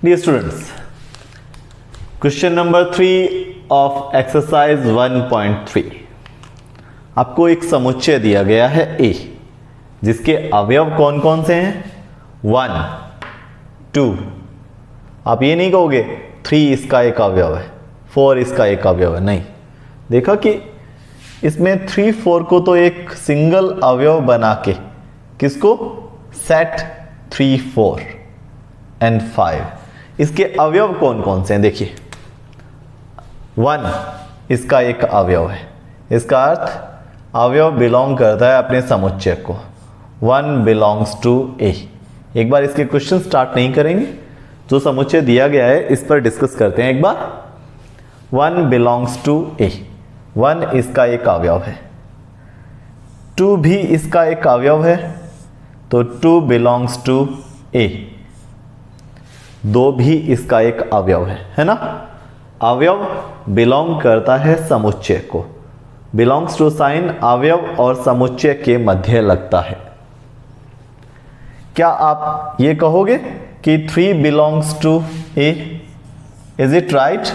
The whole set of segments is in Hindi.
Dear students, question number 3 of exercise 1.3। आपको एक समुच्चय दिया गया है ए, जिसके अवयव कौन कौन से हैं? 1, 2। आप ये नहीं कहोगे 3 इसका एक अवयव है, 4 इसका एक अवयव है, नहीं। देखा कि इसमें 3, 4 को तो एक सिंगल अवयव बना के, किसको? Set 3, 4 and 5। इसके अवयव कौन कौन से हैं? देखिए 1 इसका एक अवयव है, इसका अर्थ अवयव बिलोंग करता है अपने समुच्चय को। 1 बिलोंग्स टू ए। एक बार इसके क्वेश्चन स्टार्ट नहीं करेंगे, जो समुच्चय दिया गया है इस पर डिस्कस करते हैं एक बार। 1 बिलोंग्स टू ए, 1 इसका एक अवयव है। 2 भी इसका एक अवयव है, तो 2 बिलोंग्स टू ए। 2 भी इसका एक अवयव है ना? अवयव बिलोंग करता है समुच्चय को। बिलोंग्स टू साइन अवयव और समुच्चय के मध्य लगता है। क्या आप ये कहोगे कि 3 belongs to A? Is it right?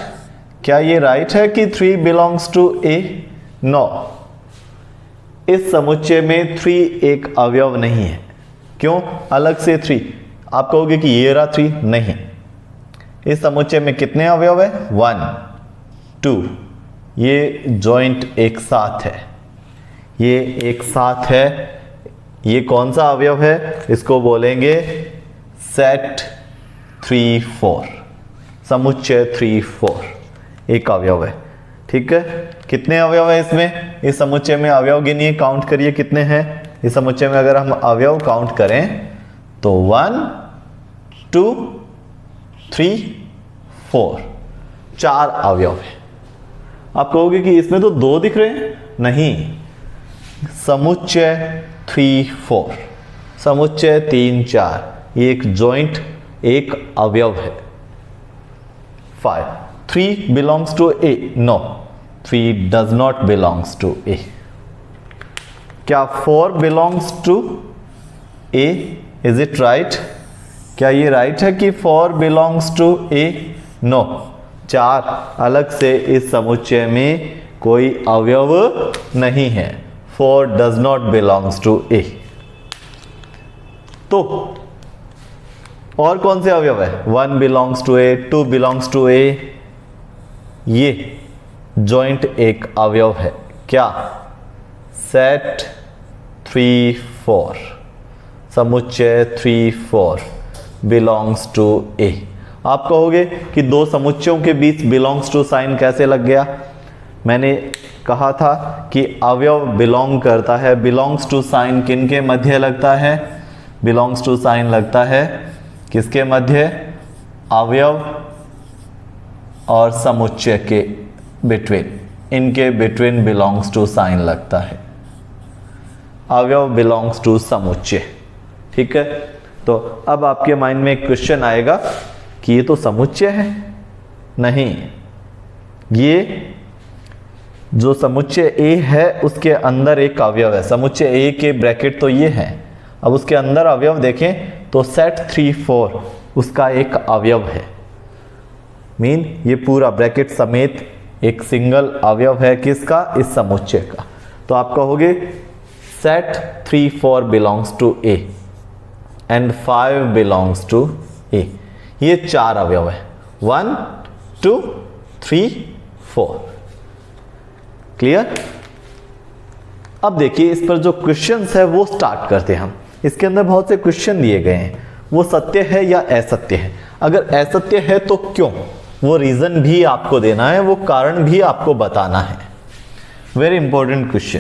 क्या ये राइट है कि 3 बिलोंग्स टू ए? नो, इस समुच्चय में 3 एक अवयव नहीं है। क्यों अलग से 3? आप कहोगे कि ये रहा 3, नहीं। इस समुच्चय में कितने अवयव है? 1, 2। ये जॉइंट एक साथ है, ये एक साथ है। ये कौन सा अवयव है? इसको बोलेंगे सेट 3, 4। समुच्चय 3, 4 एक अवयव है। ठीक है, कितने अवयव है इसमें? इस समुच्चय में अवयव गिनिए, काउंट करिए कितने हैं इस समुच्चय में। अगर हम अवयव काउंट करें तो 1, 2, 3, 4, 4 अवयव है। आप कहोगे कि इसमें तो 2 दिख रहे हैं, नहीं। समुच्चय 3, 4, समुच्चय 3, 4 ये एक जॉइंट एक अवयव है। 5, 3 belongs to A? No, 3 does not belongs to A. क्या 4 belongs to A? Is it right? क्या ये राइट है कि 4 बिलोंग्स टू ए? नो, 4 अलग से इस समुच्चय में कोई अवयव नहीं है। 4 does not belongs to A. तो और कौन से अवयव है? 1 belongs to A, 2 belongs to A. ये जॉइंट एक अवयव है। क्या? सेट 3, 4, समुच्चय 3, 4 बिलोंग्स टू ए। आप कहोगे कि 2 समुच्चयों के बीच बिलोंग्स टू साइन कैसे लग गया? मैंने कहा था कि अवयव बिलोंग करता है। बिलोंग्स टू साइन किन के मध्य लगता है? बिलोंग्स टू साइन लगता है किसके मध्य? अवयव और समुच्चय के बिटवीन, इनके बिटवीन बिलोंग्स टू साइन लगता है। अवयव बिलोंग्स टू समुच्चय। ठीक है, तो अब आपके माइंड में एक क्वेश्चन आएगा कि ये तो समुच्चय है। नहीं, ये जो समुच्चय ए है उसके अंदर एक अवयव है। समुच्चय ए के ब्रैकेट तो ये है, अब उसके अंदर अवयव देखें तो सेट 3, 4 उसका एक अवयव है। मीन ये पूरा ब्रैकेट समेत एक सिंगल अवयव है किसका? इस समुच्चय का। तो आप कहोगे set 3, 4 belongs to A and 5 belongs to A. ये 4 अवयव है, 1, 2, 3, 4। क्लियर? अब देखिए इस पर जो क्वेश्चंस है वो स्टार्ट करते हैं हम। इसके अंदर बहुत से क्वेश्चन दिए गए हैं, वो सत्य है या असत्य है। अगर असत्य है तो क्यों, वो रीजन भी आपको देना है, वो कारण भी आपको बताना है। Very important question.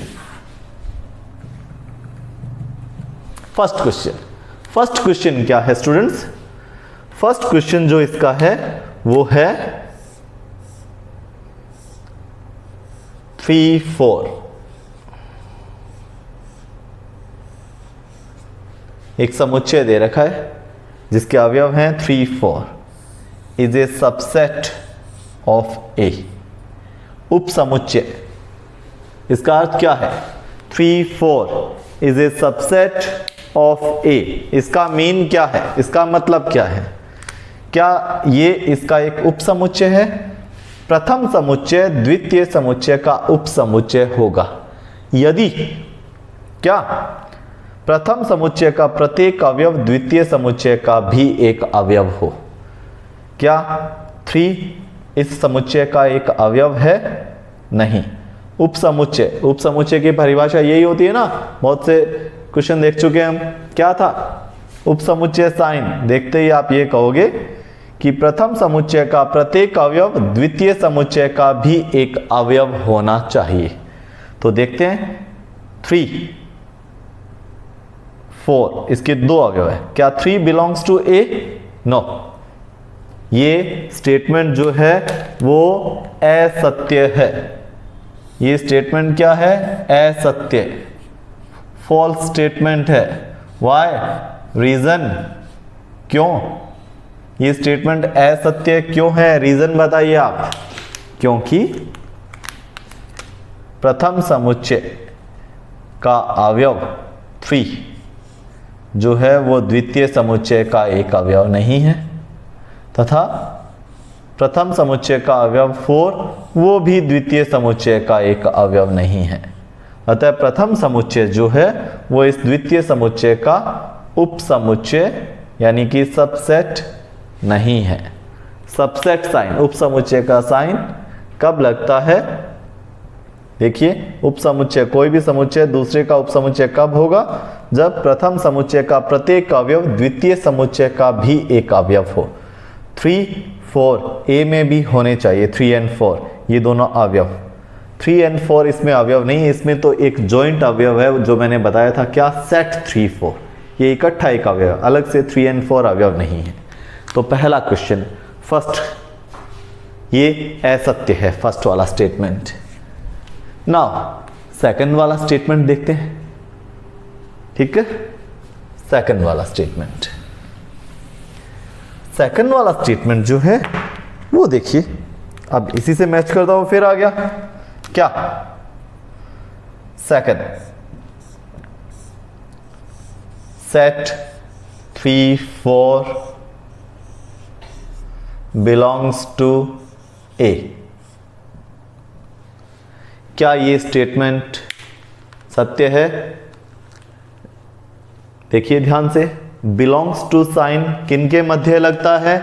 First question क्या है स्टूडेंट्स? फर्स्ट क्वेश्चन जो इसका है वो है 3, 4। एक समुच्चय दे रखा है जिसके अवयव हैं 3, 4 इज ए सबसेट ऑफ ए। उप समुच्चय, इसका अर्थ क्या है? 3, 4 इज ए सबसेट ऑफ ए। इसका मीन क्या है? इसका मतलब क्या है क्या ये इसका एक उपसमुच्चय है? प्रथम समुच्चय द्वितीय समुच्चय का उपसमुच्चय होगा यदि क्या प्रथम समुच्चय का प्रत्येक अवयव द्वितीय समुच्चय का भी एक अवयव हो। क्या 3 इस समुच्चय का एक अवयव है? नहीं। उपसमुच्चय, उपसमुच्चय की परिभाषा यही होती है ना, बहुत से क्वेश्चन देख चुके हैं हम। क्या था उपसमुच्चय साइन? देखते ही आप ये कहोगे कि प्रथम समुच्चय का प्रत्येक अवयव द्वितीय समुच्चय का भी एक अवयव होना चाहिए। तो देखते हैं 3, 4 इसके 2 अवयव है। क्या 3 बिलोंग्स टू ए? नो। ये स्टेटमेंट जो है वो असत्य है। ये स्टेटमेंट क्या है? असत्य, फॉल्स स्टेटमेंट है। व्हाई? रीजन, क्यों ये स्टेटमेंट असत्य क्यों है? रीजन बताइए आप। क्योंकि प्रथम समुच्चय का अवयव 3 जो है वो द्वितीय समुच्चय का एक अवयव नहीं है, तथा प्रथम समुच्चय का अवयव 4 वो भी द्वितीय समुच्चय का एक अवयव नहीं है। अतः प्रथम समुच्चय जो है वो इस द्वितीय समुच्चय का उपसमुच्चय यानी कि सबसेट नहीं है। सबसेट साइन, उपसमुच्चय का साइन कब लगता है? देखिए, उपसमुच्चय, कोई भी समुच्चय दूसरे का उपसमुच्चय कब होगा? जब प्रथम समुच्चय का प्रत्येक अवयव द्वितीय समुच्चय का भी एक अवयव हो। 3, 4 ए में भी होने चाहिए। 3 और 4 ये दोनों अवयव। 3 और 4 इसमें अवयव नहीं है, इसमें तो एक जॉइंट अवयव है जो मैंने बताया था। क्या? सेट 3, 4 ये इकट्ठा एक अवयव, अलग से 3 और 4 अवयव नहीं है। तो पहला क्वेश्चन फर्स्ट, ये असत्य है फर्स्ट वाला स्टेटमेंट। नाउ सेकंड वाला स्टेटमेंट देखते हैं। ठीक है, सेकंड वाला स्टेटमेंट, सेकंड वाला स्टेटमेंट जो है वो देखिए, अब इसी से मैच करता हूं, फिर आ गया क्या? Second, set 3, 4 belongs to A. क्या ये स्टेटमेंट सत्य है? देखिए ध्यान से, बिलोंग्स टू साइन किनके मध्य लगता है?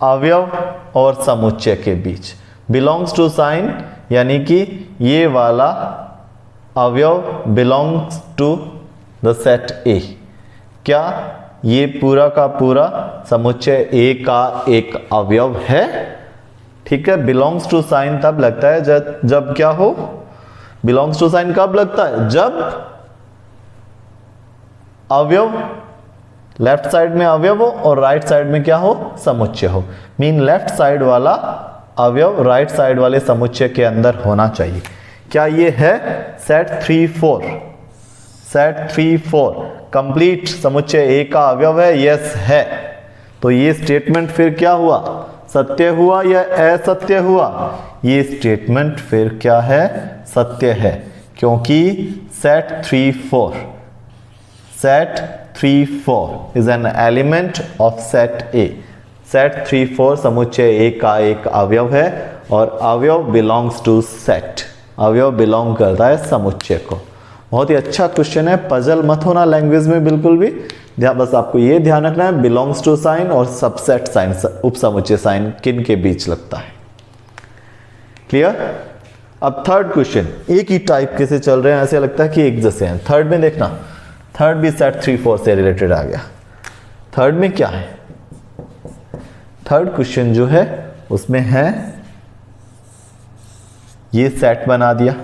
अवयव और समुच्चय के बीच। बिलोंग्स टू साइन यानी कि ये वाला अवयव belongs to the set A. क्या ये पूरा का पूरा समुच्चय ए का एक अवयव है? ठीक है, बिलोंग्स टू साइन तब लगता है जब क्या हो? बिलोंग्स टू साइन कब लगता है? जब अवयव लेफ्ट साइड में अवयव हो और राइट साइड में क्या हो? समुच्चय हो। मीन लेफ्ट साइड वाला अवयव राइट साइड वाले समुच्चय के अंदर होना चाहिए। क्या ये है सेट 3, 4? सेट 3, 4 कंप्लीट समुच्चय ए का अवयव है? यस है। तो ये स्टेटमेंट फिर क्या हुआ? सत्य हुआ या असत्य हुआ? ये स्टेटमेंट फिर क्या है? सत्य है, क्योंकि set 3, 4 set 3, 4 is an element of set A. Set 3, 4 समुच्चय ए का एक अवयव है और अवयव बिलोंग्स टू सेट, अवयव बिलोंग करता है समुच्चय को। बहुत ही अच्छा क्वेश्चन है, पजल मत होना लैंग्वेज में बिल्कुल भी। बस आपको ये ध्यान रखना है बिलोंग्स टू साइन और सबसेट साइन, उपसमुच्चय साइन किन के बीच लगता है। क्लियर? अब थर्ड क्वेश्चन, एक ही टाइप के से चल रहे हैं, ऐसे लगता है कि एक जैसे हैं। थर्ड में देखना, थर्ड भी सेट 3, 4 से रिलेटेड आ गया। थर्ड में क्या है? थर्ड क्वेश्चन जो है उसमें है ये सेट बना दिया।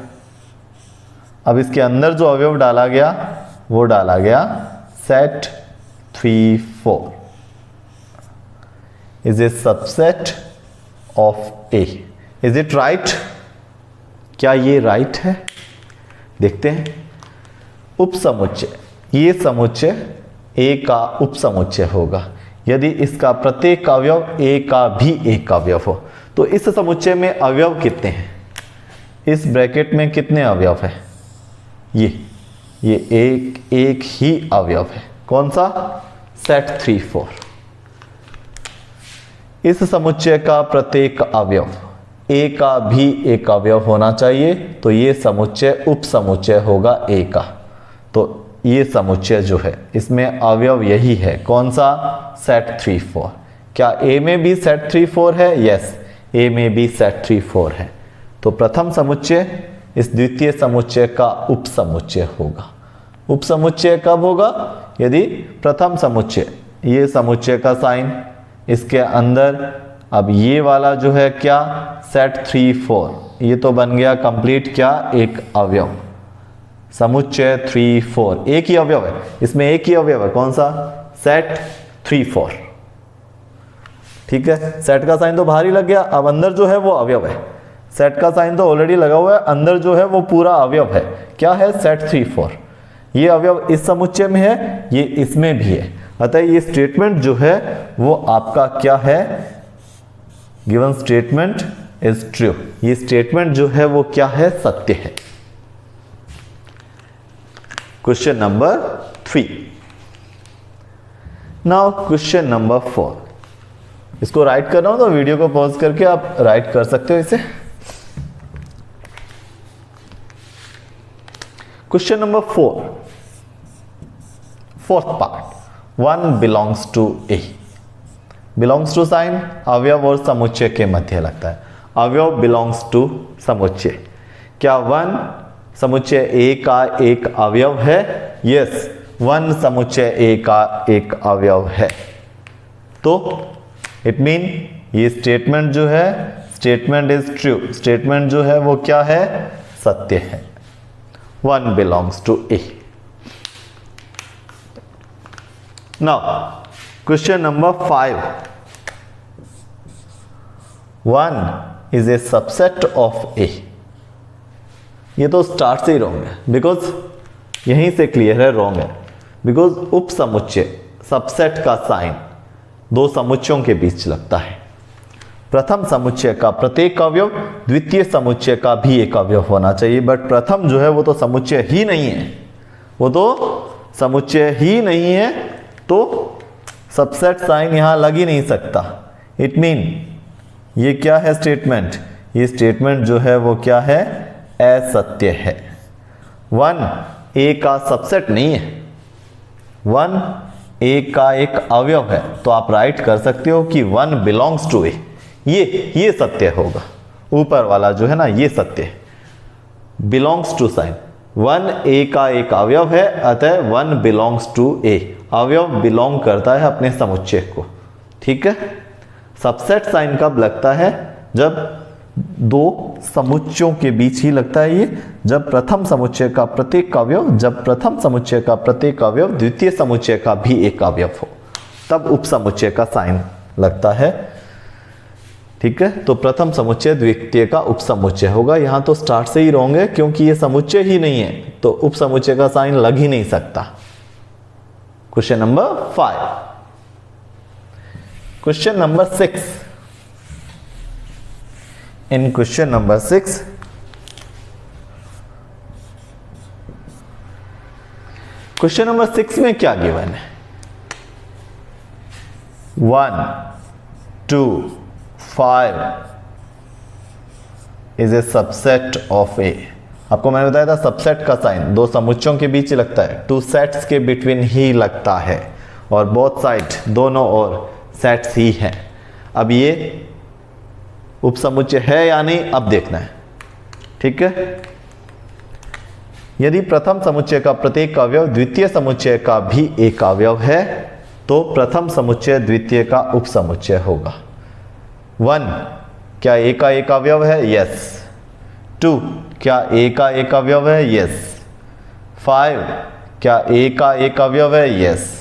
अब इसके अंदर जो अवयव डाला गया वो डाला गया set 3, 4 is a subset of A. Is it right? क्या ये राइट है? देखते हैं। उपसमुच्चय, ये समुच्चय ए का उपसमुच्चय होगा यदि इसका प्रत्येक अवयव ए का भी एक अवयव हो। तो इस समुच्चय में अवयव कितने हैं? इस ब्रैकेट में कितने अवयव है? ये एक ही अवयव है। कौन सा? सेट 3, 4। इस समुच्चय का प्रत्येक अवयव ए का भी एक अवयव होना चाहिए, तो ये समुच्चय उप समुच्चय होगा ए का। तो ये समुच्चय जो है इसमें अवयव यही है, कौन सा? सेट 3 4। क्या ए में भी सेट 3 4 है? यस, ए में भी सेट 3 4 है। तो प्रथम समुच्चय इस द्वितीय समुच्चय का उप समुच्चय होगा। उप समुच्चय कब होगा? यदि प्रथम समुच्चय, ये समुच्चय का साइन, इसके अंदर अब ये वाला जो है क्या? सेट 3 4, ये तो बन गया कंप्लीट क्या? एक अवयव। समुच्चय 3 4 एक ही अवयव है, इसमें एक ही अवयव है, कौन सा? सेट 3 4। ठीक है, सेट का साइन तो बाहर ही लग गया, अब अंदर जो है वो अवयव है। सेट का साइन तो ऑलरेडी लगा हुआ है, अंदर जो है वो पूरा अवयव है। क्या है? सेट 3 4। ये अवयव इस समुच्चय में है, ये इसमें भी है, अतः ये स्टेटमेंट जो है वो आपका क्या है? Given statement is true. ये स्टेटमेंट जो है वो क्या है? सत्य है। Question number 3। Now question number 4। इसको राइट कर रहा हूं तो वीडियो को पॉज करके आप राइट कर सकते हो इसे। Question number 4, fourth part, 1 belongs to A. Belongs to sign अवयव और समुच्चय के मध्य लगता है। अवयव बिलोंग्स टू समुच्चय। क्या 1 समुच्चय ए का एक अवयव है? यस, 1 समुच्चय ए का एक अवयव है। तो इट मीन ये स्टेटमेंट जो है, स्टेटमेंट इज ट्रू। स्टेटमेंट जो है वो क्या है? सत्य है। 1 belongs to A. Now question number 5, 1 is a subset of A. ये तो स्टार्ट से ही रॉन्ग है, बिकॉज यहीं से क्लियर है रॉन्ग है। बिकॉज उप समुच्चय, सबसेट का साइन दो समुच्चयों के बीच लगता है। प्रथम समुच्चय का प्रत्येक अवयव द्वितीय समुच्चय का भी एक अवयव होना चाहिए, बट प्रथम जो है वो तो समुच्चय ही नहीं है, वो तो समुच्चय ही नहीं है, तो सबसेट साइन यहां लग ही नहीं सकता। इट मीन ये क्या है स्टेटमेंट? ये स्टेटमेंट जो है वो क्या है? असत्य है। 1 ए का सबसेट नहीं है, 1 ए का एक अवयव है, तो आप राइट कर सकते हो कि 1 बिलोंग्स टू ए। ये सत्य होगा, ऊपर वाला जो है ना ये सत्य है। बिलोंग्स टू साइन 1 ए का एक अवयव है, अतः 1 बिलोंग्स टू ए। अवयव बिलोंग करता है अपने समुच्चय को। ठीक है, सबसेट साइन कब लगता है? जब दो समुच्चयों के बीच ही लगता है ये, जब प्रथम समुच्चय का प्रत्येक अवयव, जब प्रथम समुच्चय का प्रत्येक अवयव द्वितीय समुच्चय का भी एक अवयव हो, तब उप समुच्चय का साइन लगता है। ठीक है, तो प्रथम समुच्चय द्वितीय का उप समुच्चय होगा। यहां तो स्टार्ट से ही रॉन्ग है, क्योंकि ये समुच्चय ही नहीं है, तो उप समुच्चय का साइन लग ही नहीं सकता। Question number 5। Question number 6। इन क्वेश्चन नंबर 6 क्वेश्चन नंबर 6 में क्या गिवन है? 1 2 5 इज ए सबसेट ऑफ ए। आपको मैंने बताया था सबसेट का साइन दो समुच्चयों के बीच लगता है, 2 सेट्स के बिटवीन ही लगता है, और बोथ साइड दोनों ओर सेट्स ही हैं। अब ये उप समुच्चय है या नहीं, अब देखना है। ठीक है, यदि प्रथम समुच्चय का प्रत्येक अवयव द्वितीय समुच्चय का भी एक अवयव है, तो प्रथम समुच्चय द्वितीय का उप समुच्चय होगा। 1 क्या ए का एक अवयव है? यस। 2 क्या ए का एक अवयव है? यस। 5 क्या ए का एक अवयव है? यस।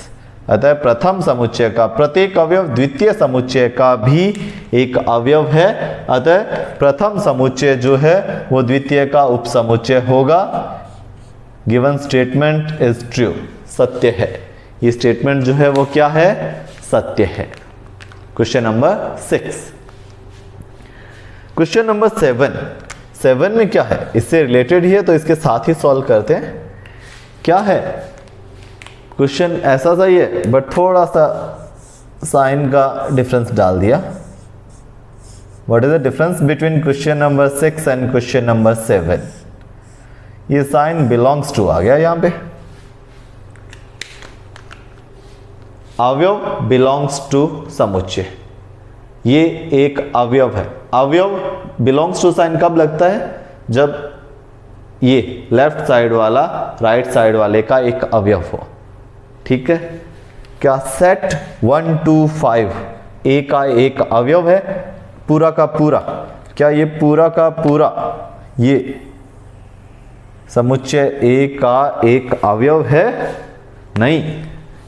अतः प्रथम समुच्चय का प्रत्येक अवयव द्वितीय समुच्चय का भी एक अवयव है, अतः प्रथम समुच्चय जो है वो द्वितीय का उप समुच्चय होगा। गिवन स्टेटमेंट इज ट्रू, सत्य है। ये स्टेटमेंट जो है वो क्या है? सत्य है। Question number 6। क्वेश्चन नंबर 7 में क्या है? इससे रिलेटेड ही है, तो इसके साथ ही सॉल्व करते हैं। क्या है? क्वेश्चन ऐसा सा ही है, बट थोड़ा सा साइन का डिफरेंस डाल दिया। What is the difference between question number 6 and question number 7? ये साइन बिलोंग्स टू आ गया यहां पे, अवयव बिलोंग्स टू समुच्चय, ये एक अवयव है। अवयव बिलोंग्स टू साइन कब लगता है? जब ये लेफ्ट साइड वाला राइट साइड वाले का एक अवयव हो। ठीक है, क्या सेट 1 2 5 ए का एक अवयव है पूरा का पूरा? क्या ये पूरा का पूरा ये समुच्चय ए का एक अवयव है? नहीं,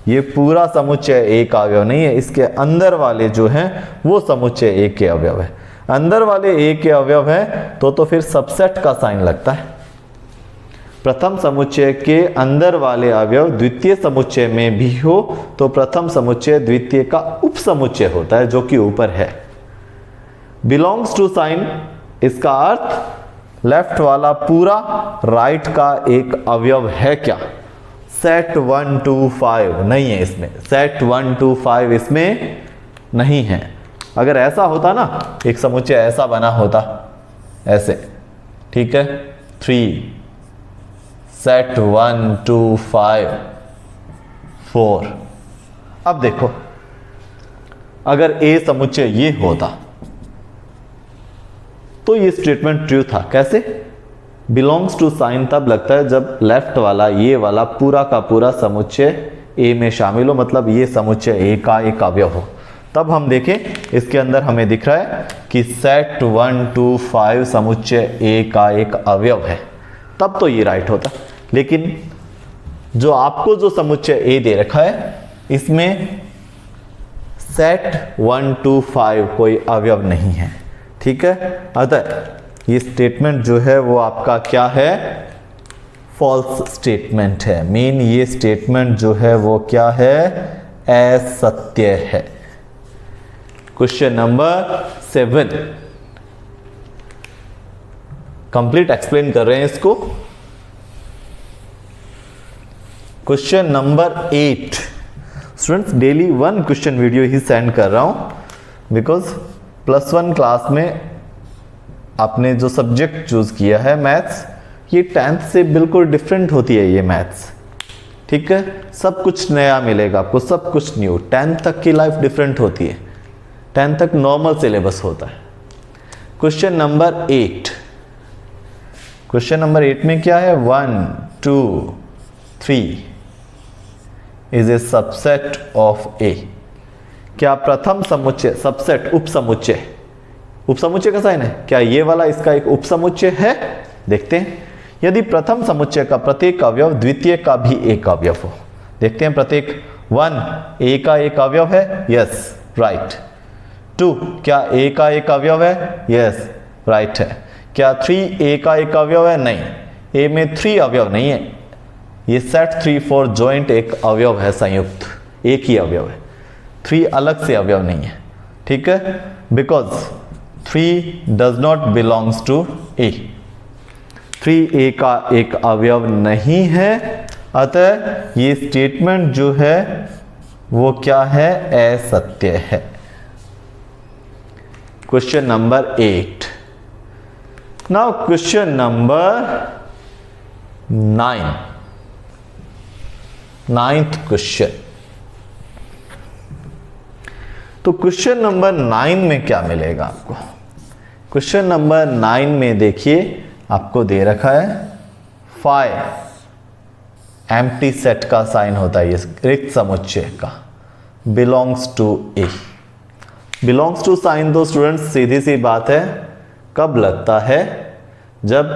ये पूरा समुच्चय ए का अवयव नहीं है। इसके अंदर वाले जो हैं वो समुच्चय ए के अवयव है। अंदर वाले ए के अवयव हैं तो फिर सबसेट का साइन लगता है। प्रथम समुच्चय के अंदर वाले अवयव द्वितीय समुच्चय में भी हो तो प्रथम समुच्चय द्वितीय का उपसमुच्चय होता है, जो कि ऊपर है। बिलोंग्स टू साइन, इसका अर्थ लेफ्ट वाला पूरा राइट का एक अवयव है क्या? सेट 1 2 5 नहीं है इसमें, सेट 1 2 5 इसमें नहीं है। अगर ऐसा होता ना, एक समुच्चय ऐसा बना होता, ऐसे, ठीक है, 3 सेट 1 2 5 4। अब देखो, अगर ए समुच्चय ये होता तो ये स्टेटमेंट ट्रू था। कैसे? बिलोंग्स टू साइन तब लगता है जब लेफ्ट वाला ये वाला पूरा का पूरा समुच्चय ए में शामिल हो, मतलब ये समुच्चय ए का एक अवयव हो। तब हम देखें, इसके अंदर हमें दिख रहा है कि सेट 1 2 5 समुच्चय ए का एक अवयव है, तब तो ये राइट होता। लेकिन जो आपको जो समुच्चय ए दे रखा है, इसमें सेट 1 2 5 कोई अवयव नहीं है। ठीक है, अतः ये स्टेटमेंट जो है वो आपका क्या है? फॉल्स स्टेटमेंट है। मीन ये स्टेटमेंट जो है वो क्या है? असत्य है। क्वेश्चन नंबर 7 कंप्लीट एक्सप्लेन कर रहे हैं इसको। Question number 8, students daily 1 question video ही सेंड कर रहा हूं बिकॉज +1 क्लास में आपने जो सब्जेक्ट चूज किया है मैथ्स, ये 10th से बिल्कुल डिफरेंट होती है ये मैथ्स। ठीक है, सब कुछ नया मिलेगा आपको, सब कुछ न्यू। 10th तक की लाइफ डिफरेंट होती है, 10th तक नॉर्मल सिलेबस होता है। क्वेश्चन नंबर 8, क्वेश्चन नंबर 8 में क्या है? 1 2 3 is a subset of A. क्या प्रथम समुच्चय, सबसेट, उपसमुच्चय, उपसमुच्चय का साइन है, क्या ये वाला इसका एक उपसमुच्चय है? देखते हैं। यदि प्रथम समुच्चय का प्रत्येक अवयव द्वितीय का भी एक अवयव हो, देखते हैं। प्रत्येक 1 ए का एक अवयव है, यस राइट। 2 क्या ए का एक अवयव है? यस राइट है। क्या 3 ए का एक अवयव है? नहीं, ए में 3 अवयव नहीं है। ये सेट 3 4 जॉइंट एक अवयव है, संयुक्त एक ही अवयव है, 3 अलग से अवयव नहीं है। ठीक है, because 3 does not belongs to A, 3 A का एक अवयव नहीं है। अतः ये स्टेटमेंट जो है वो क्या है? असत्य है। Question number 8। Now question number 9, 9th question. तो क्वेश्चन नंबर 9 में क्या मिलेगा आपको? क्वेश्चन नंबर 9 में देखिए, आपको दे रखा है फाई, एम्प्टी सेट का साइन होता है, ये रिक्त समुच्चय का, belongs to A. Belongs to sign तो स्टूडेंट्स सीधी सी बात है, कब लगता है? जब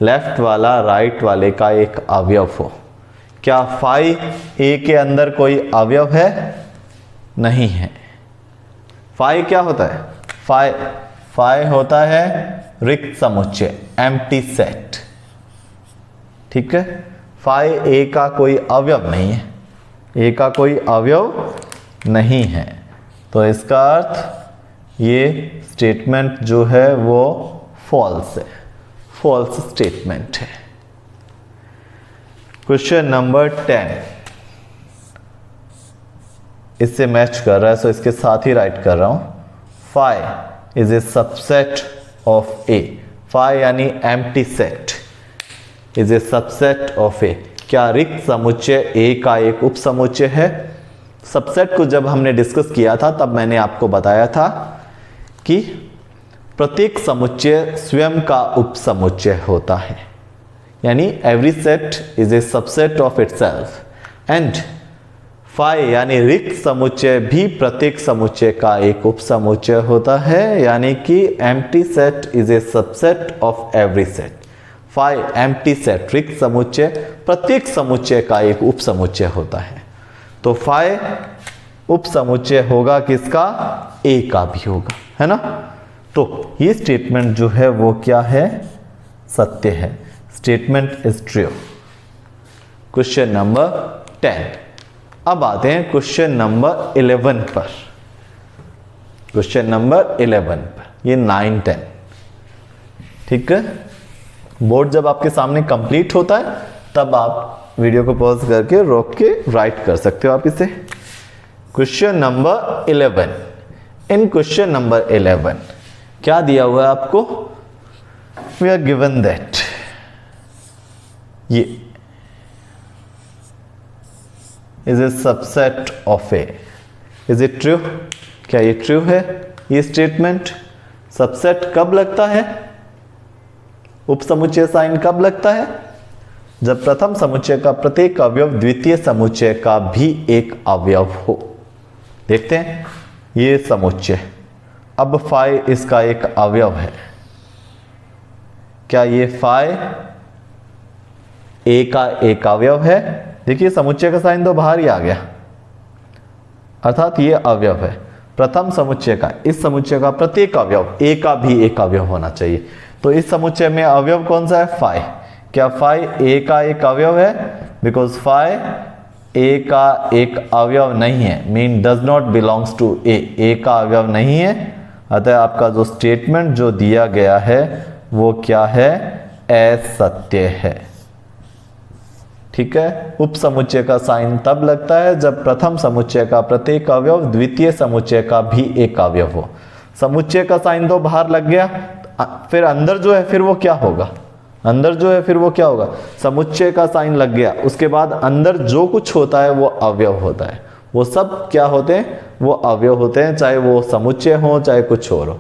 लेफ्ट वाला राइट वाले का एक अवयव हो। क्या फाई ए के अंदर कोई अवयव है? नहीं है। फाई क्या होता है? फाई होता है रिक्त समुच्चय, एम्प्टी सेट। ठीक है, फाई ए का कोई अवयव नहीं है, ए का कोई अवयव नहीं है। तो इसका अर्थ ये स्टेटमेंट जो है वो फॉल्स है, फॉल्स स्टेटमेंट है। क्वेश्चन नंबर 10 इससे मैच कर रहा है, सो इसके साथ ही राइट कर रहा हूं। Phi is a subset of A. Phi यानी empty set is a subset of A. क्या रिक्त समुच्चय ए का एक उप समुच्चय है? सबसेट को जब हमने डिस्कस किया था तब मैंने आपको बताया था कि प्रत्येक समुच्चय स्वयं का उप समुच्चय होता है, यानी every set is a subset of itself. And phi यानी रिक्त समुच्चय भी प्रत्येक समुच्चय का एक उप समुच्चय होता है, यानी कि empty set is a subset of every set. Phi empty set रिक्त समुच्चय प्रत्येक समुच्चय का एक उप समुच्चय होता है। तो फाई उप समुच्चय होगा किसका? ए का भी होगा, है ना। तो ये स्टेटमेंट जो है वो क्या है? सत्य है। Statement is true. Question number 10। अब आते हैं क्वेश्चन नंबर 11 पर। क्वेश्चन नंबर 11 पर, ये 9, 10, ठीक है। बोर्ड जब आपके सामने कंप्लीट होता है तब आप वीडियो को पॉज करके रोक के राइट कर सकते हो आप इसे। Question number 11। इन क्वेश्चन नंबर 11 क्या दिया हुआ है आपको? वी आर गिवन दैट ये is a subset of A. Is it true? क्या ये ट्रू है? ये स्टेटमेंट सबसेट कब लगता है? उप समुच्चय साइन कब लगता है? जब प्रथम समुच्चय का प्रत्येक अवयव द्वितीय समुच्चय का भी एक अवयव हो। देखते हैं ये समुच्चय, अब फाई इसका एक अवयव है। क्या ये फाई ए का एक अवयव है? देखिए समुच्चय का साइन तो बाहर ही आ गया, अर्थात ये अवयव है प्रथम समुच्चय का। इस समुच्चय का प्रत्येक अवयव ए का भी एक अवयव होना चाहिए। तो इस समुच्चय में अवयव कौन सा है? फाई। क्या फाई ए का एक अवयव है? बिकॉज फाई ए का एक अवयव नहीं है, mean does not belongs to A. A का अवयव नहीं है, अतः आपका जो स्टेटमेंट जो दिया गया है वो क्या है? असत्य है, ठीक है। उप समुच्चय का साइन तब लगता है जब प्रथम समुच्चय का प्रत्येक अवयव द्वितीय समुच्चय का भी एक अवयव हो। समुच्चय का साइन तो बाहर लग गया, फिर अंदर जो है फिर वो क्या होगा? अंदर जो है फिर वो क्या होगा? समुच्चय का साइन लग गया, उसके बाद अंदर जो कुछ होता है वो अवयव होता है। वो सब क्या होते हैं? वो अवयव होते हैं, चाहे वो समुच्चय हो चाहे कुछ और हो।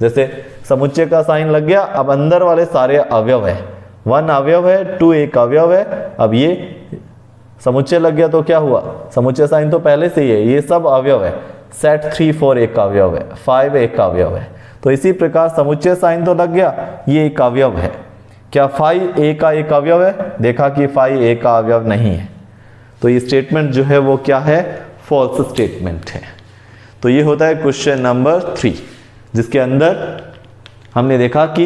जैसे समुच्चय का साइन लग गया, अब अंदर वाले सारे अवयव है। 1 अवयव है, 2 एक अवयव है। अब ये समुच्चय लग गया तो क्या हुआ? समुच्चय साइन तो पहले से ही है, ये सब अवयव है। सेट 3 4 एक अवयव है, 5 एक अवयव है। तो इसी प्रकार समुच्चय साइन तो लग गया, ये एक अवयव है। क्या फाई ए का एक अवयव है? देखा कि फाई ए का अवयव नहीं है, तो ये स्टेटमेंट जो है वो क्या है? फॉल्स स्टेटमेंट है। तो ये होता है क्वेश्चन नंबर 3, जिसके अंदर हमने देखा कि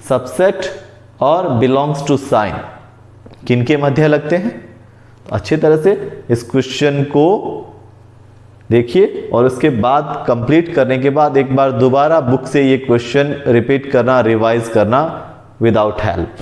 सबसेट और बिलोंग्स टू साइन किनके मध्य लगते हैं। अच्छी तरह से इस क्वेश्चन को देखिए और उसके बाद कंप्लीट करने के बाद एक बार दोबारा बुक से ये क्वेश्चन रिपीट करना, रिवाइज करना विदाउट हेल्प।